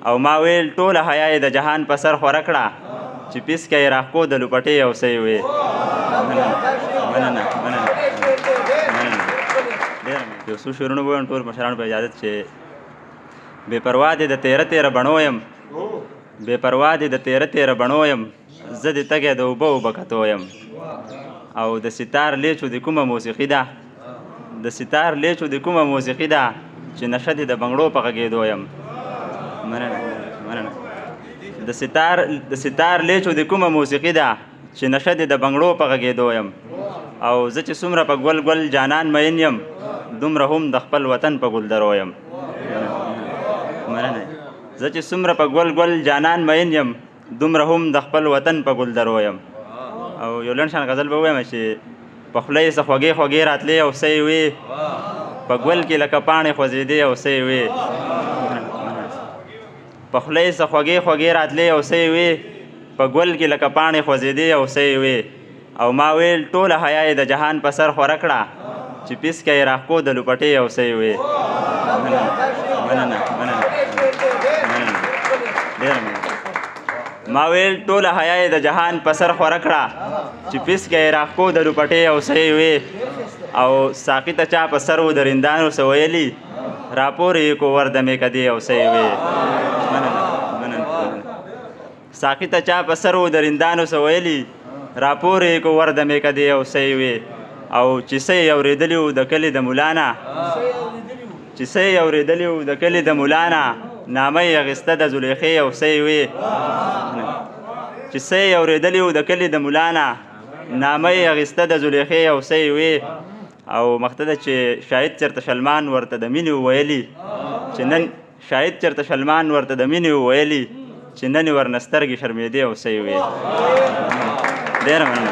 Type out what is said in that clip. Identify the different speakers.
Speaker 1: او ما ویل ټوله حیا یې د جهان په سر خوره کړه چې پیسکه یې راښکو د لوپټې یو څه یې وې. مننه یو څو شعرونه ووایم ټول مشرانو په اجازت چې بې پروا دې د تیره تیره بڼو یم بې پروا دې د تیره تیره بڼو یم زه دې تږی د اوبه اوبه کتو یم او د ستار لیچو د کومه موسیقي ده د ستار لیچو د کومه موسیقي ده چې نشه دې د بنګړو په غږېدو یم. مننه د ستار لیچو د کومه موسیقي ده چې نشه دې د بنګړو په غږېدو یم او زه چې څومره په ګل ګل جانان مین یم دومره هم د خپل وطن په ګلدرو یم. مننه زه چې څومره په ګل ګل جانان مین یم دومره هم د خپل وطن په ګلدرو یم. او یو لنډ شان غزل به ووایم چې په خوله یې څه خوږې خوږې راتلې او څه یې وې په ګل کې لکه پاڼې خوځېدې او څه یې وې په خوله یې څه خوږې خوږې راتلې او څه یې وې په ګل کې لکه پاڼې خوځېدې او څه یې وې او ما ویل ټوله حیا یې د جهان په سر خوره کړه چې پیسکه یې راښکو د لوپټې او څه یې وې. ما ویل ټوله حیا یې د جهان په سر خوره کړه چې پیسکه یې راښکو د لوپټې او څه یې وې او ساقي ته چا په سر و د رندانو څه ویلي راپورې یې کو وردمې کدې او څه یې وې. ساقي ته چا په سر و د رندانو څه ویلي راپورې یې کو وردمې کدې او څه یې وې او چې څه یې اورېدلي وو د کلي د مولانا چې څه یې اورېدلي وو د کلي د مولانا نامه یې اخیسته د زلیخې او څه یې وې چې څه یې اورېدلي وو د کلي د مولانا نامه یې اخیسته د زلیخې او څه یې وې او مخته ده چې شاهد چېرته شلمان ورته د مینې وویلي چې نن شاهد چېرته شلمان ورته د مینې وویلي چې نن یې ورنه سترګې شرمېدې او څه یې وې. ډېره مننه